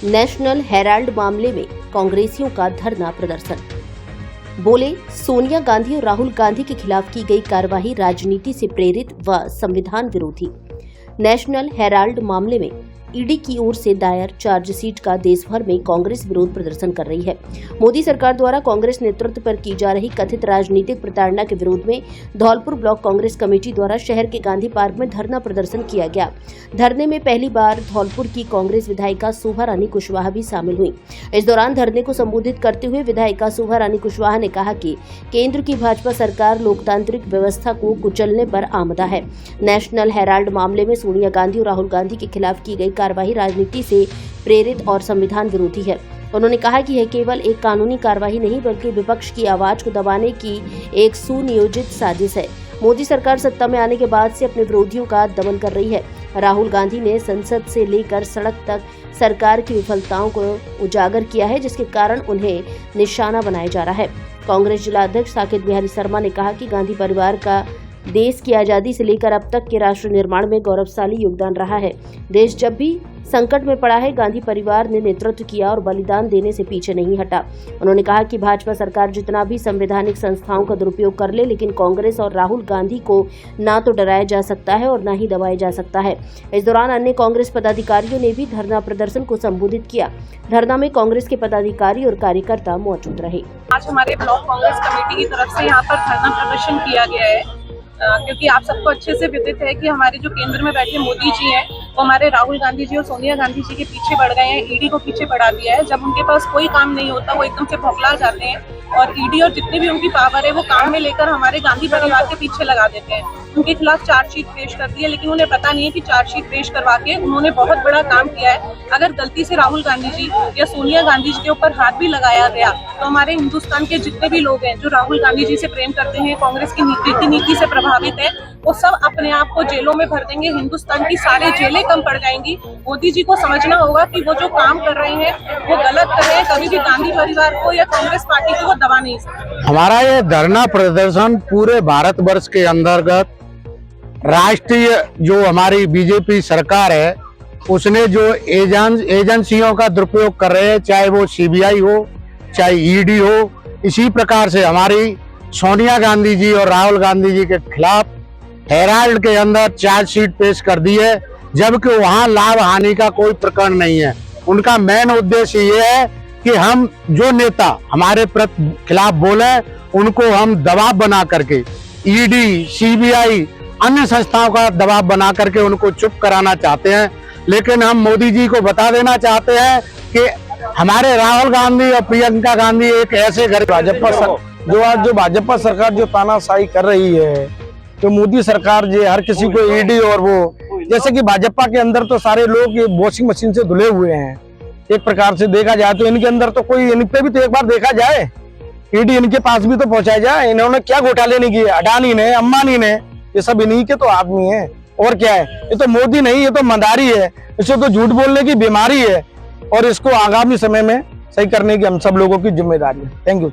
National Herald मामले में कांग्रेसियों का धरना प्रदर्शन। बोले, सोनिया गांधी और राहुल गांधी के खिलाफ की गई कार्रवाई राजनीति से प्रेरित व संविधान विरोधी। नेशनल हेराल्ड मामले में ईडी की ओर से दायर चार्जशीट का देश भर में कांग्रेस विरोध प्रदर्शन कर रही है। मोदी सरकार द्वारा कांग्रेस नेतृत्व पर की जा रही कथित राजनीतिक प्रताड़ना के विरोध में धौलपुर ब्लॉक कांग्रेस कमेटी द्वारा शहर के गांधी पार्क में धरना प्रदर्शन किया गया। धरने में पहली बार धौलपुर की कांग्रेस विधायिका शोभा रानी कुशवाहा भी शामिल हुई। इस दौरान धरने को संबोधित करते हुए विधायिका शोभा रानी कुशवाहा ने कहा कि केंद्र की भाजपा सरकार लोकतांत्रिक व्यवस्था को कुचलने पर आमदा है। नेशनल हेराल्ड मामले में सोनिया गांधी और राहुल गांधी के खिलाफ की गई कार्रवाई राजनीति से प्रेरित और संविधान विरोधी है। उन्होंने कहा कि यह केवल एक कानूनी कार्रवाई नहीं बल्कि विपक्ष की आवाज को दबाने की एक सुनियोजित साजिश है। मोदी सरकार सत्ता में आने के बाद से अपने विरोधियों का दमन कर रही है। राहुल गांधी ने संसद से लेकर सड़क तक सरकार की विफलताओं को उजागर किया है, जिसके कारण उन्हें निशाना बनाया जा रहा है। कांग्रेस जिला अध्यक्ष साकेत बिहारी शर्मा ने कहा कि गांधी परिवार का देश की आजादी से लेकर अब तक के राष्ट्र निर्माण में गौरवशाली योगदान रहा है। देश जब भी संकट में पड़ा है, गांधी परिवार ने नेतृत्व किया और बलिदान देने से पीछे नहीं हटा। उन्होंने कहा कि भाजपा सरकार जितना भी संवैधानिक संस्थाओं का दुरुपयोग कर ले, लेकिन कांग्रेस और राहुल गांधी को ना तो डराया जा सकता है और ना ही दबाया जा सकता है। इस दौरान अन्य कांग्रेस पदाधिकारियों ने भी धरना प्रदर्शन को संबोधित किया। धरना में कांग्रेस के पदाधिकारी और कार्यकर्ता मौजूद रहे। आज हमारे ब्लॉक कांग्रेस कमेटी की तरफ से यहाँ पर धरना प्रदर्शन किया गया है, क्योंकि आप सबको अच्छे से विदित है कि हमारे जो केंद्र में बैठे मोदी जी हैं वो हमारे राहुल गांधी जी और सोनिया गांधी जी के पीछे बढ़ गए हैं। ईडी को पीछे बढ़ा दिया है। जब उनके पास कोई काम नहीं होता वो एकदम से भौंकला जाते हैं और ईडी और जितने भी उनकी पावर है वो काम में लेकर हमारे गांधी परिवार के पीछे लगा देते हैं। उनके खिलाफ चार्जशीट पेश कर दी है, लेकिन उन्हें पता नहीं है कि चार्जशीट पेश करवा के उन्होंने बहुत बड़ा काम किया है। अगर गलती से राहुल गांधी जी या सोनिया गांधी जी के ऊपर हाथ भी लगाया गया तो हमारे हिंदुस्तान के जितने भी लोग हैं जो राहुल गांधी जी से प्रेम करते हैं, कांग्रेस की नीति से प्रभावित है, वो सब अपने आप को जेलों में भर देंगे। हिंदुस्तान की सारी जेलें कम पड़ जाएंगी। मोदी जी को समझना होगा कि वो जो काम कर रहे हैं वो गलत कर रहे हैं। कभी भी गांधी परिवार को या कांग्रेस पार्टी को वो दबा नहीं सकते। हमारा ये धरना प्रदर्शन पूरे भारतवर्ष के अंतर्गत राष्ट्रीय जो हमारी बीजेपी सरकार है उसने जो एजेंसियों का दुरुपयोग कर रहे हैं, चाहे वो सीबीआई हो चाहे ईडी हो, इसी प्रकार से हमारी सोनिया गांधी जी और राहुल गांधी जी के खिलाफ हेराल्ड के अंदर चार्जशीट पेश कर दी है, जबकि वहां लाभ हानि का कोई प्रकरण नहीं है। उनका मेन उद्देश्य ये है कि हम जो नेता हमारे खिलाफ बोले उनको हम दबाव बना करके ईडी, सीबीआई, अन्य संस्थाओं का दबाव बना करके उनको चुप कराना चाहते हैं। लेकिन हम मोदी जी को बता देना चाहते हैं कि हमारे राहुल गांधी और प्रियंका गांधी एक ऐसे घर भाजपा सरकार जो तानाशाही कर रही है, तो मोदी सरकार जो हर किसी को ईडी और वो, जैसे कि भाजपा के अंदर तो सारे लोग ये वॉशिंग मशीन से धुले हुए हैं। एक प्रकार से देखा जाए तो इनके अंदर तो कोई, इन पे भी तो एक बार देखा जाए, ईडी इनके पास भी तो पहुंचाया जाए। इन्होंने क्या घोटाले नहीं किए? अडानी ने, अंबानी ने, ये सब इन्हीं के तो आदमी है। और क्या है? ये तो मोदी नहीं, ये तो मदारी है। इसे तो झूठ बोलने की बीमारी है और इसको आगामी समय में सही करने की हम सब लोगों की जिम्मेदारी है। Thank you.